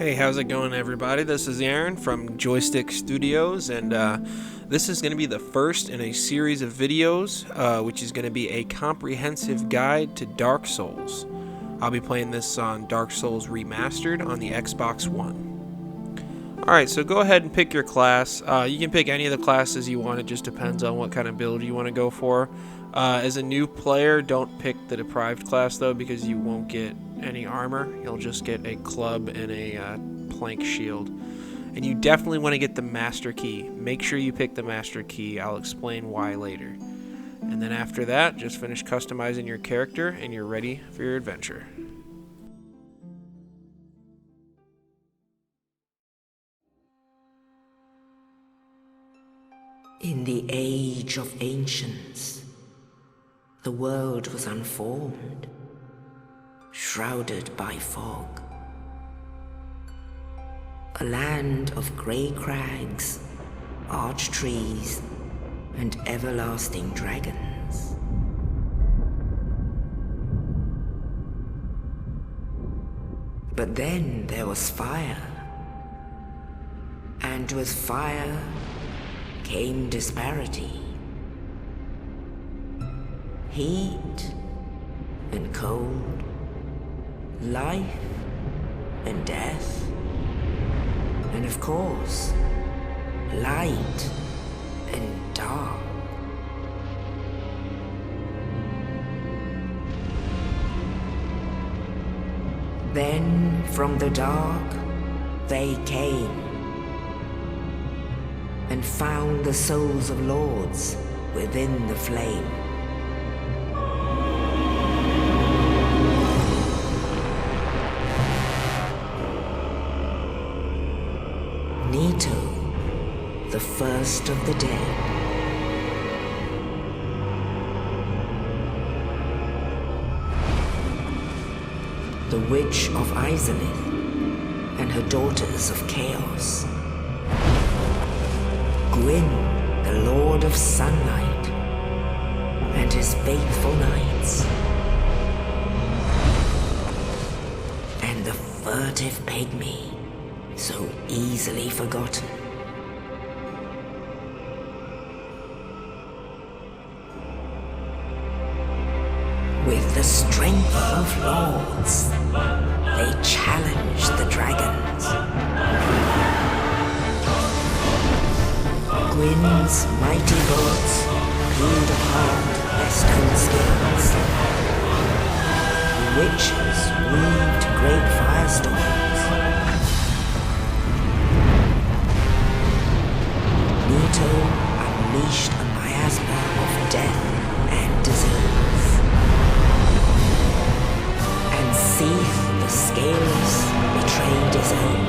Hey, how's it going, everybody? This is Aaron from Joystick Studios, and this is going to be the first in a series of videos, which is going to be a comprehensive guide to Dark Souls. I'll be playing this on Dark Souls Remastered on the Xbox One. Alright, so go ahead and pick your class. You can pick any of the classes you want, it just depends on what kind of build you want to go for. As a new player, don't pick the Deprived class though, because you won't get any armor. You'll just get a club and a plank shield. And you definitely want to get the Master Key. Make sure you pick the Master Key. I'll explain why later. And then after that, just finish customizing your character and you're ready for your adventure. In the age of ancients, the world was unformed, shrouded by fog. A land of grey crags, arch trees, and everlasting dragons. But then there was fire, and with fire came disparity. Heat and cold, life and death, and of course, light and dark. Then from the dark they came and found the souls of lords within the flame. Nito, the first of the dead. The Witch of Izalith and her daughters of Chaos. Gwyn, the Lord of Sunlight, and his faithful knights. And the furtive pygmy, so easily forgotten. With the strength of lords, they challenged the dragons. Gwyn's mighty bullets peeled apart their stone skins. The witches weaved great firestorms. Nito unleashed a miasma of death and disease. And Seath the Scaleless betrayed his own,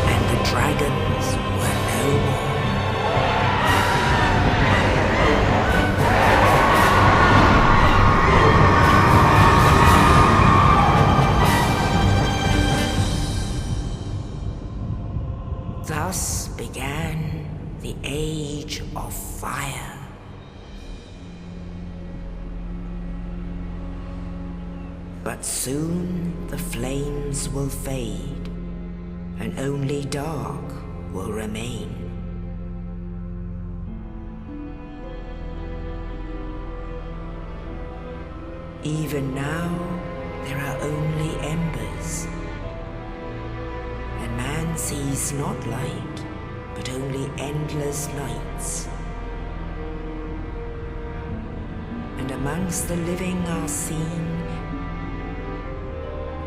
and the dragons were no more. Thus began the Age of Fire. But soon the flames will fade, and only dark will remain. Even now, there are only embers. And man sees not light, but only endless nights. And amongst the living are seen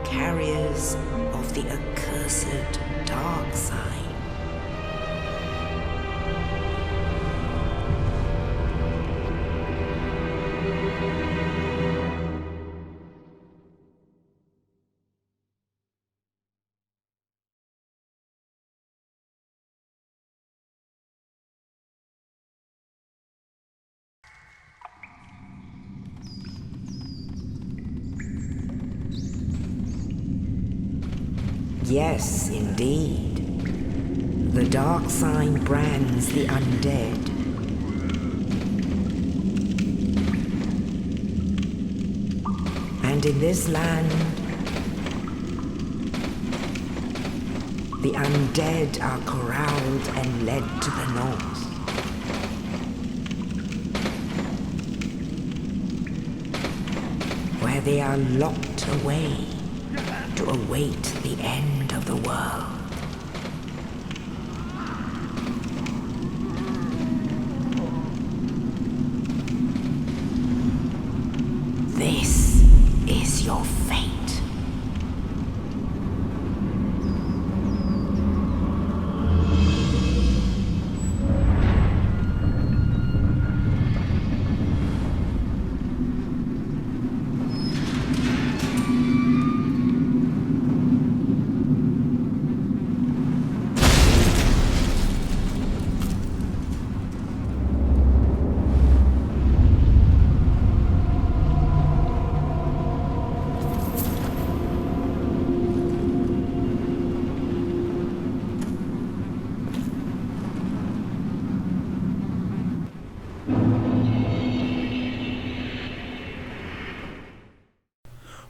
carriers of the accursed dark side. Yes, indeed. The dark sign brands the undead. And in this land, the undead are corralled and led to the north. Where they are locked away to await the end of the world. This is your fate.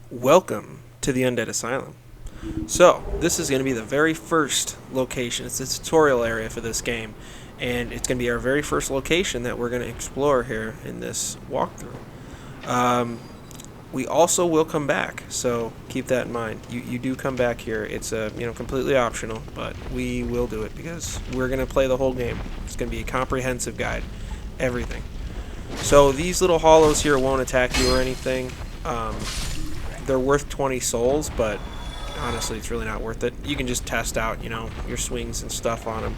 Welcome to the Undead Asylum. So, this is going to be the very first location. It's the tutorial area for this game, and it's going to be our very first location that we're going to explore here in this walkthrough. We also will come back, so keep that in mind. You do come back here. It's completely optional, but we will do it because we're going to play the whole game. It's going to be a comprehensive guide, everything. So these little hollows here won't attack you or anything. They're worth 20 souls, but honestly, it's really not worth it. You can just test out, your swings and stuff on them.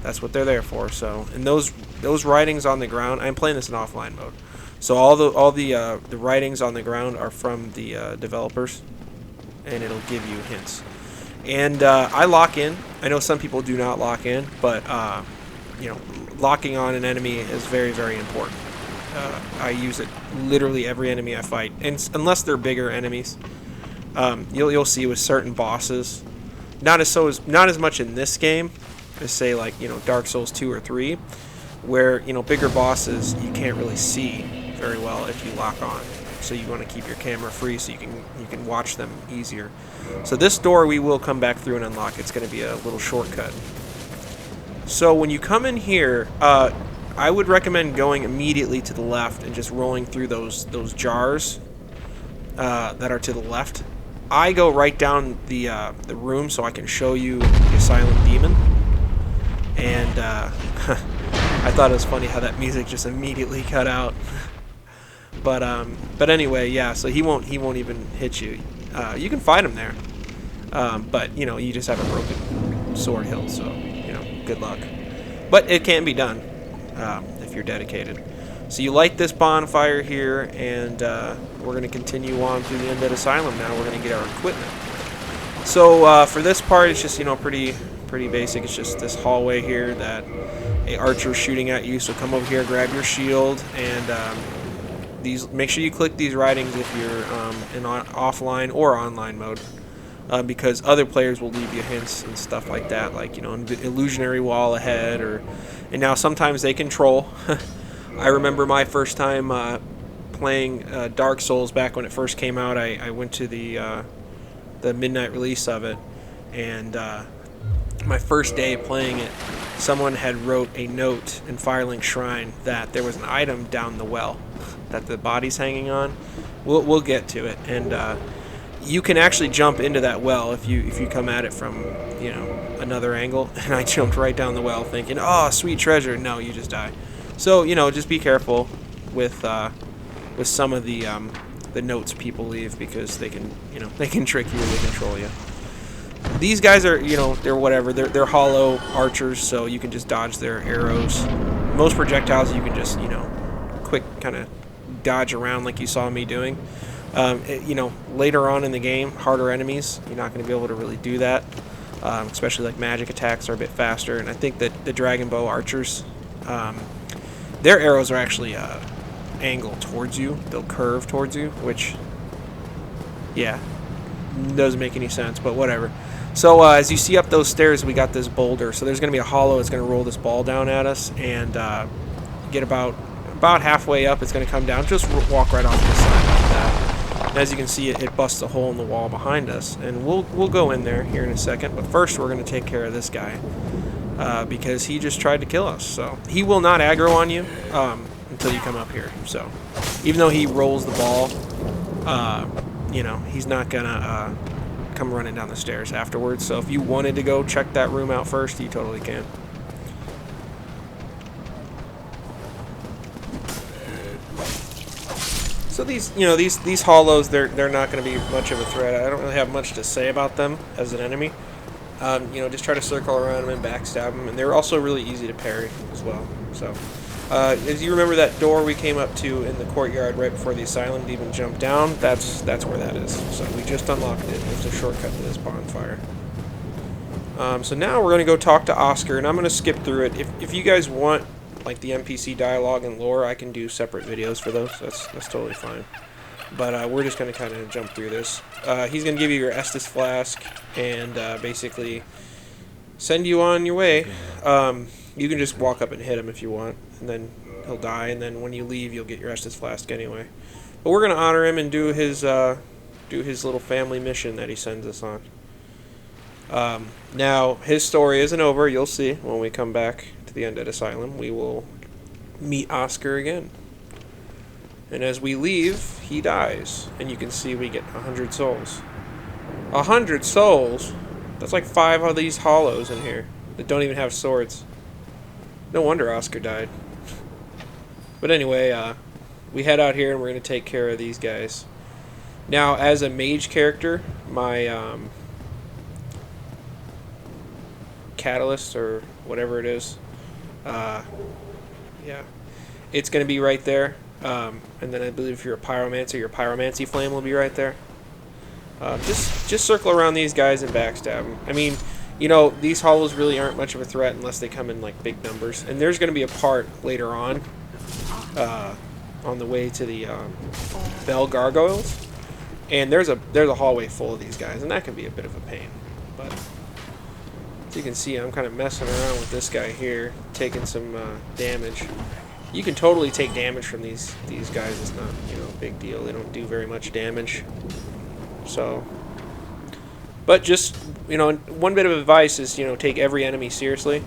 That's what they're there for. So, and those writings on the ground, I'm playing this in offline mode. So all the writings on the ground are from the developers, and it'll give you hints. And I lock in. I know some people do not lock in, but locking on an enemy is very, very important. I use it literally every enemy I fight, and unless they're bigger enemies. You'll see with certain bosses, not as much in this game as say like Dark Souls 2 or 3, where bigger bosses you can't really see very well if you lock on. So you want to keep your camera free so you can watch them easier. So this door we will come back through and unlock. It's going to be a little shortcut. So when you come in here, I would recommend going immediately to the left and just rolling through those jars that are to the left. I go right down the room so I can show you the Asylum Demon. And I thought it was funny how that music just immediately cut out. But anyway, yeah. So he won't even hit you. You can fight him there, but you just have a broken sword hilt, so good luck. But it can be done. If you're dedicated. So you light this bonfire here, and we're going to continue on through the Undead Asylum now. We're going to get our equipment. So for this part, it's just pretty basic. It's just this hallway here that a archer's shooting at you. So come over here, grab your shield, and make sure you click these writings if you're in offline or online mode. Because other players will leave you hints and stuff like that, like an illusionary wall ahead, and now sometimes they control. I remember my first time playing Dark Souls back when it first came out. I went to the midnight release of it, and my first day playing it, someone had wrote a note in Firelink Shrine that there was an item down the well that the body's hanging on. We'll get to it, and you can actually jump into that well if you come at it from another angle. And I jumped right down the well thinking, oh, sweet treasure. No, you just die. So just be careful with some of the notes people leave, because they can trick you or they control you. These guys are they're whatever. They're hollow archers, so you can just dodge their arrows. Most projectiles you can just quick kind of dodge around like you saw me doing. Later on in the game, harder enemies, you're not going to be able to really do that, especially like magic attacks are a bit faster. And I think that the Dragon Bow archers, their arrows are actually angled towards you. They'll curve towards you, which, yeah, doesn't make any sense, but whatever. So as you see up those stairs, we got this boulder. So there's going to be a hollow that's going to roll this ball down at us, and get about halfway up, it's going to come down. Just walk right off the side like that. And as you can see, it busts a hole in the wall behind us, and we'll go in there here in a second. But first, we're going to take care of this guy because he just tried to kill us. So he will not aggro on you until you come up here. So even though he rolls the ball, you know, he's not gonna come running down the stairs afterwards. So if you wanted to go check that room out first, you totally can. So these, you know, these hollows, they're not going to be much of a threat. I don't really have much to say about them as an enemy. You know, just try to circle around them and backstab them, and they're also really easy to parry as well. So, as you remember that door we came up to in the courtyard right before the asylum to even jump down, that's where that is. So we just unlocked it. It's a shortcut to this bonfire. So now we're going to go talk to Oscar, and I'm going to skip through it. If you guys want like the NPC dialogue and lore, I can do separate videos for those. That's totally fine. But we're just going to kind of jump through this. He's going to give you your Estus Flask and basically send you on your way. You can just walk up and hit him if you want, and then he'll die, and then when you leave, you'll get your Estus Flask anyway. But we're going to honor him and do his little family mission that he sends us on. Now, his story isn't over. You'll see when we come back to the Undead Asylum. We will meet Oscar again. And as we leave, he dies. And you can see we get 100 souls. 100 souls? That's like 5 of these hollows in here that don't even have swords. No wonder Oscar died. But anyway, we head out here and we're going to take care of these guys. Now, as a mage character, my catalyst or whatever it is, yeah, it's going to be right there. And then I believe if you're a pyromancer, your pyromancy flame will be right there. Just circle around these guys and backstab them. I mean, you know, these hollows really aren't much of a threat unless they come in like big numbers. And there's going to be a part later on the way to the Bell Gargoyles, and there's a hallway full of these guys, and that can be a bit of a pain. But as you can see, I'm kind of messing around with this guy here, taking some damage. You can totally take damage from these guys. It's not, you know, a big deal. They don't do very much damage. So, but just, you know, one bit of advice is, you know, take every enemy seriously.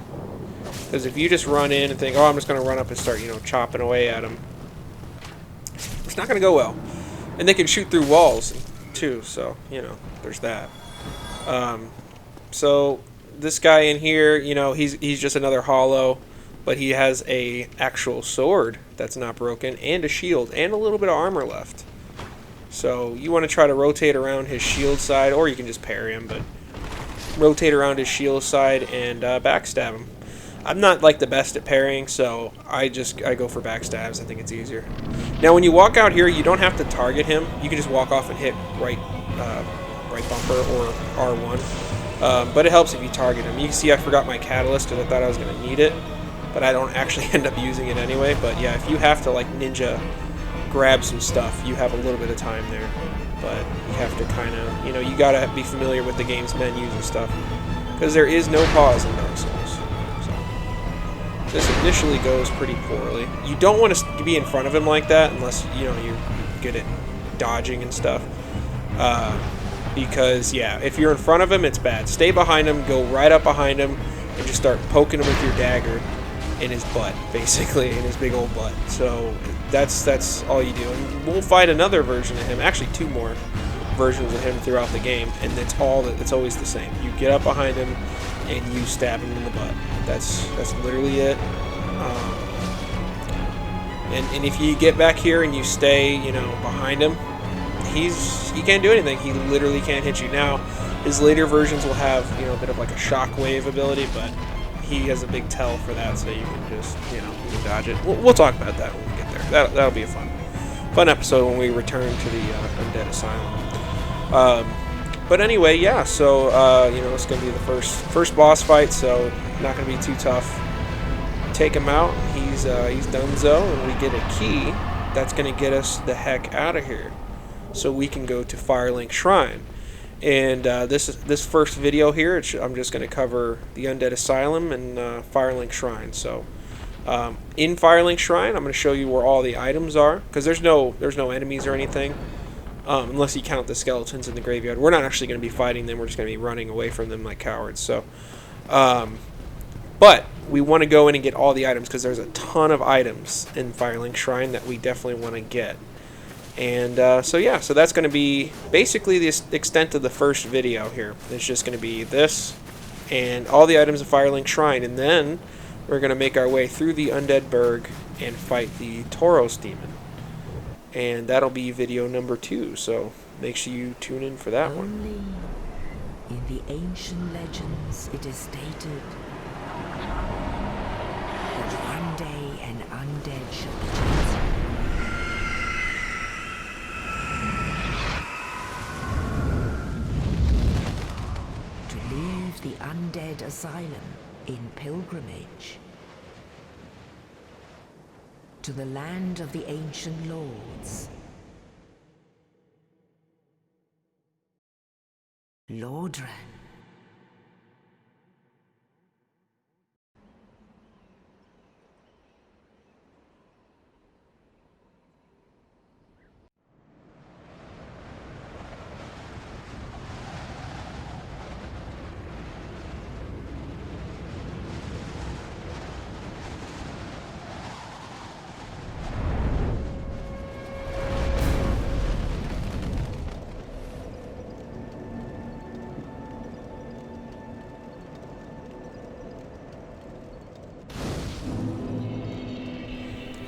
Because if you just run in and think, oh, I'm just going to run up and start, you know, chopping away at them, it's not going to go well. And they can shoot through walls too, so, you know, there's that. So this guy in here, you know, he's just another hollow. But he has a actual sword that's not broken, and a shield, and a little bit of armor left. So you want to try to rotate around his shield side, or you can just parry him, but rotate around his shield side and backstab him. I'm not like the best at parrying, so I go for backstabs. I think it's easier. Now when you walk out here, you don't have to target him. You can just walk off and hit right bumper or R1. But it helps if you target him. You can see I forgot my catalyst because I thought I was going to need it. But I don't actually end up using it anyway. But yeah, if you have to like ninja grab some stuff, you have a little bit of time there. But you have to kind of, you know, you gotta be familiar with the game's menus and stuff, because there is no pause in Dark Souls. So this initially goes pretty poorly. You don't want to be in front of him like that unless, you know, you're good at dodging and stuff. Because yeah, if you're in front of him, it's bad. Stay behind him, go right up behind him, and just start poking him with your dagger in his butt, basically, in his big old butt. So that's all you do. And we'll fight another version of him, actually 2 more versions of him throughout the game, and it's always the same. You get up behind him and you stab him in the butt. That's literally it. And if you get back here and you stay, you know, behind him, he can't do anything. He literally can't hit you. Now, his later versions will have, you know, a bit of like a shockwave ability, but he has a big tell for that, so you can just, you know, you can dodge it. We'll talk about that when we get there. That'll be a fun episode when we return to the Undead Asylum. But anyway, yeah. So you know, it's gonna be the first boss fight, so not gonna be too tough. Take him out. He's donezo, and we get a key that's gonna get us the heck out of here, so we can go to Firelink Shrine. And this first video here, I'm just going to cover the Undead Asylum and Firelink Shrine. So in Firelink Shrine, I'm going to show you where all the items are, because there's no enemies or anything. unless you count the skeletons in the graveyard. We're not actually going to be fighting them. We're just going to be running away from them like cowards. So, but we want to go in and get all the items because there's a ton of items in Firelink Shrine that we definitely want to get. And so yeah, so that's going to be basically the extent of the first video here. It's just going to be this and all the items of Firelink Shrine, and then we're going to make our way through the Undead Burg and fight the Tauros demon. And that'll be video number 2, so make sure you tune in for that one. Only in the ancient legends it is stated that one day an undead shall be chosen. To leave the Undead Asylum in pilgrimage to the land of the ancient lords. Lordran.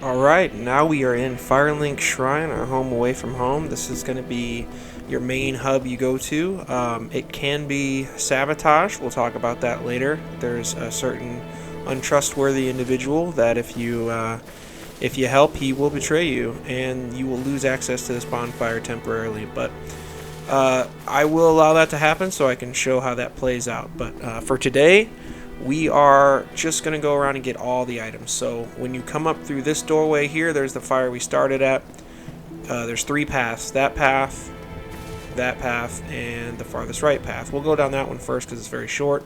Alright, now we are in Firelink Shrine, our home away from home. This is going to be your main hub you go to. It can be sabotaged. We'll talk about that later. There's a certain untrustworthy individual that if you help, he will betray you, and you will lose access to this bonfire temporarily. But I will allow that to happen so I can show how that plays out. But for today, we are just going to go around and get all the items. So when you come up through this doorway here, there's the fire we started at. There's 3 paths. That path, and the farthest right path. We'll go down that one first because it's very short.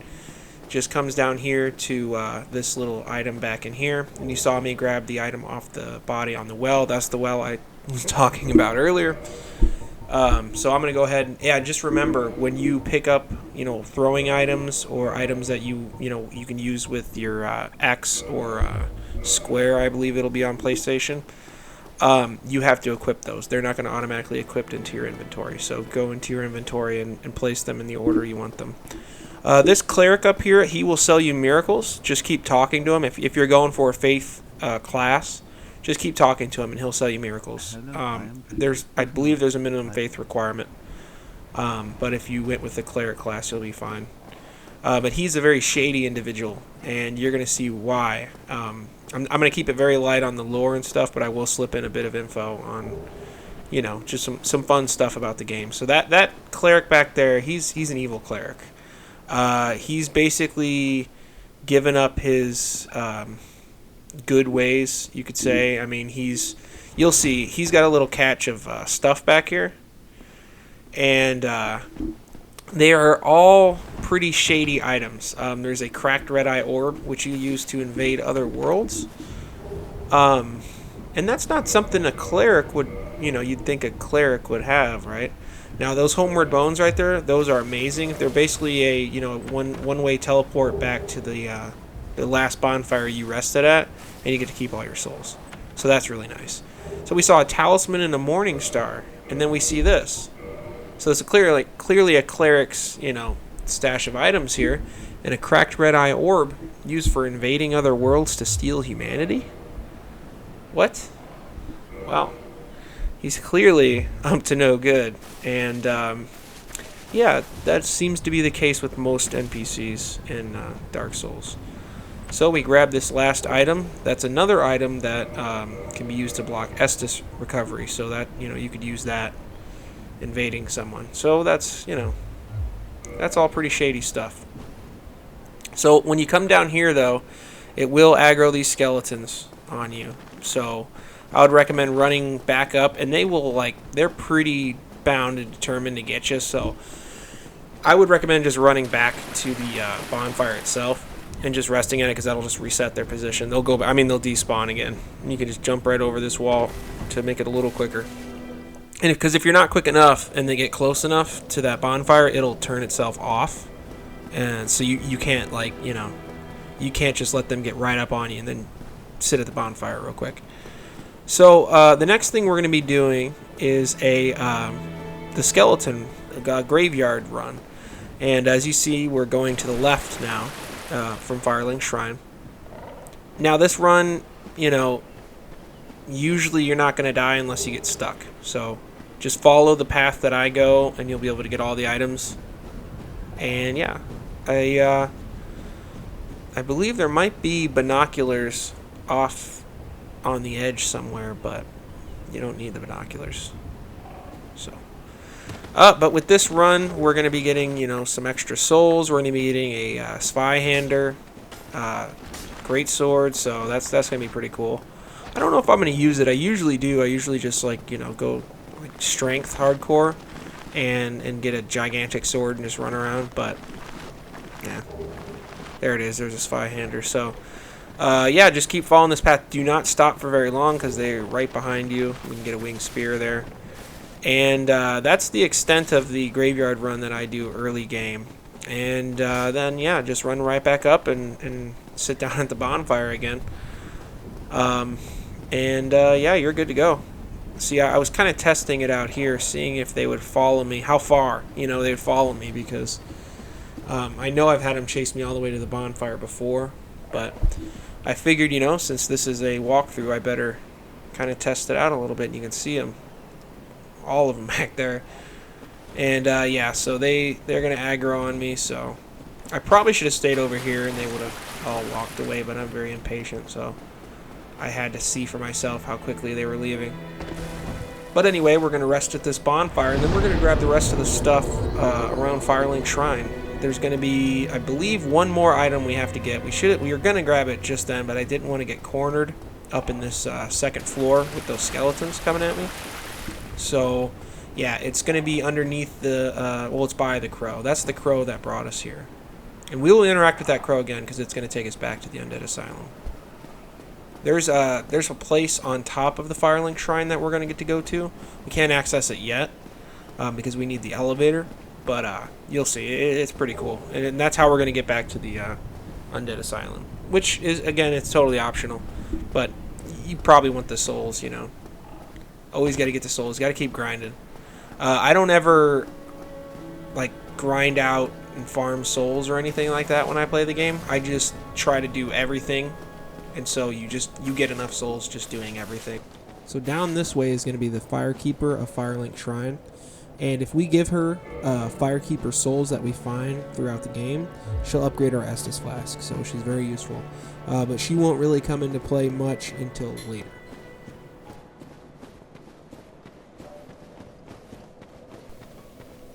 Just comes down here to this little item back in here. And you saw me grab the item off the body on the well. That's the well I was talking about earlier. So I'm going to go ahead and, just remember, when you pick up, throwing items or items that you can use with your X or Square, I believe it'll be on PlayStation, you have to equip those. They're not going to automatically equip into your inventory. So go into your inventory and place them in the order you want them. This cleric up here, he will sell you miracles. Just keep talking to him. If you're going for a faith class, just keep talking to him and he'll sell you miracles. I believe there's a minimum faith requirement. But if you went with the cleric class, you'll be fine. But he's a very shady individual, and you're going to see why. I'm going to keep it very light on the lore and stuff, but I will slip in a bit of info on, just some fun stuff about the game. So that cleric back there, he's an evil cleric. He's basically given up his good ways, you could say. I mean, you'll see, he's got a little catch of stuff back here, and they are all pretty shady items. There's a cracked red eye orb, which you use to invade other worlds, and that's not something a cleric would, you'd think a cleric would have, right? Now those homeward bones right there, those are amazing. They're basically a one-way teleport back to the last bonfire you rested at, and you get to keep all your souls. So that's really nice. So we saw a talisman and a morning star, and then we see this. So it's clearly a cleric's, stash of items here, and a cracked red eye orb used for invading other worlds to steal humanity. What? Well, he's clearly up to no good, and yeah, that seems to be the case with most NPCs in Dark Souls. So we grab this last item. That's another item that can be used to block Estus recovery, so that you could use that invading someone. So that's that's all pretty shady stuff. So when you come down here, though, it will aggro these skeletons on you. So I would recommend running back up, and they're pretty bound and determined to get you. So I would recommend just running back to the bonfire itself and just resting at it, because that'll just reset their position. They'll they'll despawn again. And you can just jump right over this wall to make it a little quicker. And because if you're not quick enough and they get close enough to that bonfire, it'll turn itself off. And so you can't, like, you can't just let them get right up on you and then sit at the bonfire real quick. So the next thing we're going to be doing is the skeleton graveyard run. And as you see, we're going to the left now from Firelink Shrine. Now this run, usually you're not going to die unless you get stuck. So just follow the path that I go and you'll be able to get all the items. And yeah, I believe there might be binoculars off on the edge somewhere, but you don't need the binoculars. So, but with this run, we're going to be getting, some extra souls. We're going to be getting a Zweihander, great sword. So that's going to be pretty cool. I don't know if I'm going to use it. I usually do. I usually just go like strength hardcore and get a gigantic sword and just run around. But yeah, there it is. There's a Zweihander. So. Yeah, just keep following this path. Do not stop for very long because they're right behind you. You can get a winged spear there. And that's the extent of the graveyard run that I do early game. And then, yeah, just run right back up and sit down at the bonfire again. Yeah, you're good to go. See, I was kind of testing it out here, seeing if they would follow me, how far, they would follow me, because I know I've had them chase me all the way to the bonfire before, but I figured, since this is a walkthrough, I better kind of test it out a little bit, and you can see them, all of them back there. And yeah, so they're going to aggro on me, so I probably should have stayed over here and they would have all walked away, but I'm very impatient, so I had to see for myself how quickly they were leaving. But anyway, we're going to rest at this bonfire, and then we're going to grab the rest of the stuff around Firelink Shrine. There's going to be, I believe, one more item we have to get. We were going to grab it just then, but I didn't want to get cornered up in this second floor with those skeletons coming at me. So, yeah, it's going to be underneath the, it's by the crow. That's the crow that brought us here. And we will interact with that crow again because it's going to take us back to the Undead Asylum. There's a place on top of the Firelink Shrine that we're going to get to go to. We can't access it yet because we need the elevator. But you'll see, it's pretty cool. And that's how we're going to get back to the Undead Asylum. Which is, again, it's totally optional. But you probably want the souls, Always got to get the souls. Got to keep grinding. I don't ever, grind out and farm souls or anything like that when I play the game. I just try to do everything. And so you get enough souls just doing everything. So down this way is going to be the Firekeeper of Firelink Shrine. And if we give her Firekeeper souls that we find throughout the game, she'll upgrade our Estus Flask, so she's very useful. But she won't really come into play much until later.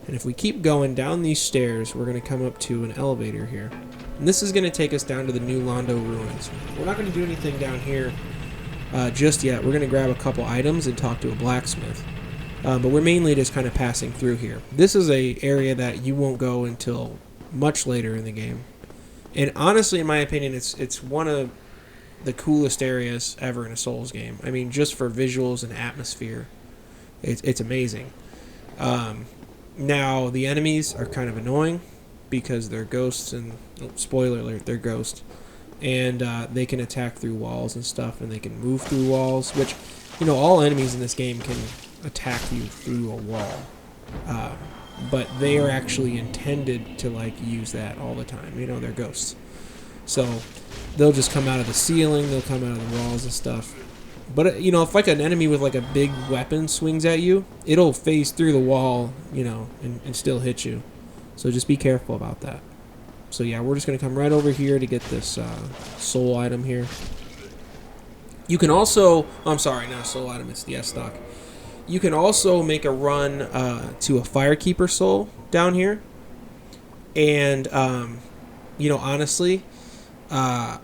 And if we keep going down these stairs, we're going to come up to an elevator here. And this is going to take us down to the New Londo Ruins. We're not going to do anything down here just yet. We're going to grab a couple items and talk to a blacksmith. But we're mainly just kind of passing through here. This is an area that you won't go until much later in the game. And honestly, in my opinion, it's one of the coolest areas ever in a Souls game. I mean, just for visuals and atmosphere, it's amazing. Now, the enemies are kind of annoying because they're ghosts, and spoiler alert, they're ghosts. And they can attack through walls and stuff, and they can move through walls, which, all enemies in this game can attack you through a wall, but they are actually intended to use that all the time. They're ghosts, so they'll just come out of the ceiling, they'll come out of the walls and stuff. But if an enemy with a big weapon swings at you, it'll phase through the wall, and still hit you. So just be careful about that. So yeah, we're just gonna come right over here to get this soul item here. You can also, I'm sorry, not a soul item, it's the S-Stock. You can also make a run to a Firekeeper soul down here. And, honestly, I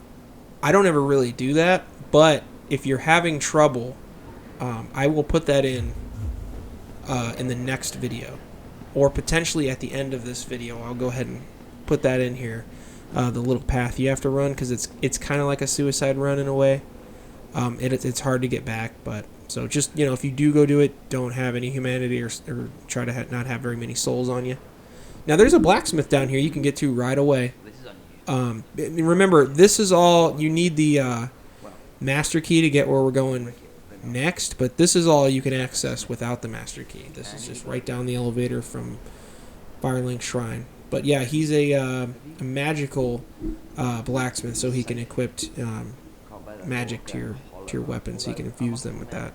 don't ever really do that. But if you're having trouble, I will put that in the next video. Or potentially at the end of this video, I'll go ahead and put that in here. The little path you have to run, because it's kind of like a suicide run in a way. It's hard to get back, but So just, if you do go do it, don't have any humanity, or try to not have very many souls on you. Now there's a blacksmith down here you can get to right away. Remember, this is all, you need the master key to get where we're going next, but this is all you can access without the master key. This is just right down the elevator from Firelink Shrine. But yeah, he's a magical blacksmith, so he can equip magic to your weapons. He can infuse them with that.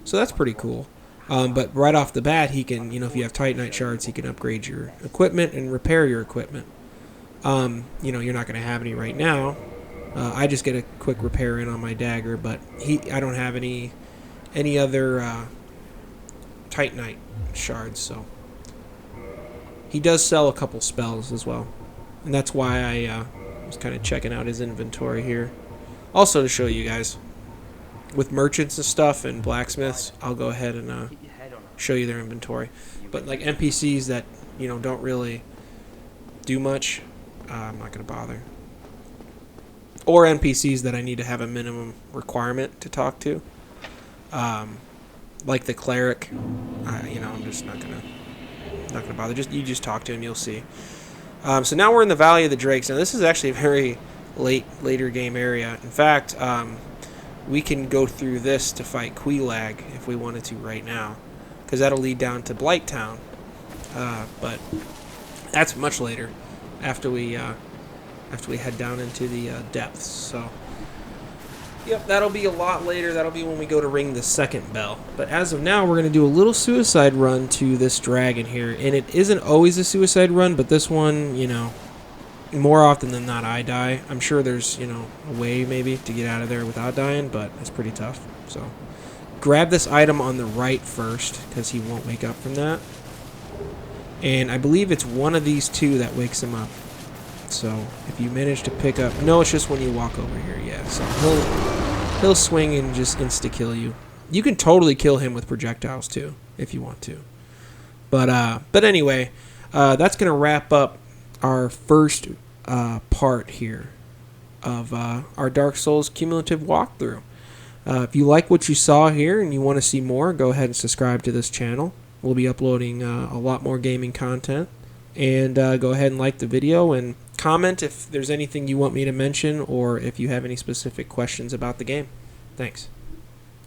So that's pretty cool. But right off the bat, he can, if you have Titanite shards, he can upgrade your equipment and repair your equipment. You're not going to have any right now. I just get a quick repair in on my dagger, but I don't have any other Titanite shards, so he does sell a couple spells as well, and that's why I was kind of checking out his inventory here. Also to show you guys, with merchants and stuff and blacksmiths, I'll go ahead and show you their inventory. But like NPCs that don't really do much, I'm not going to bother. Or NPCs that I need to have a minimum requirement to talk to, like the cleric. I'm just not gonna bother. You just talk to him, you'll see. So now we're in the Valley of the Drakes. Now this is actually a very later game area. In fact, we can go through this to fight Quelaag if we wanted to right now, because that'll lead down to Blighttown. But that's much later, after we head down into the depths. So, yep, that'll be a lot later. That'll be when we go to ring the second bell. But as of now, we're going to do a little suicide run to this dragon here. And it isn't always a suicide run, but this one, more often than not, I die. I'm sure there's, a way maybe to get out of there without dying, but it's pretty tough. So, grab this item on the right first, because he won't wake up from that. And I believe it's one of these two that wakes him up. So if you manage to pick up, no, it's just when you walk over here. Yeah, so he'll swing and just insta kill you. You can totally kill him with projectiles too if you want to. But anyway, that's gonna wrap up our first part here of our Dark Souls cumulative walkthrough. If you like what you saw here and you want to see more, go ahead and subscribe to this channel. We'll be uploading a lot more gaming content. And go ahead and like the video and comment if there's anything you want me to mention, or if you have any specific questions about the game. Thanks.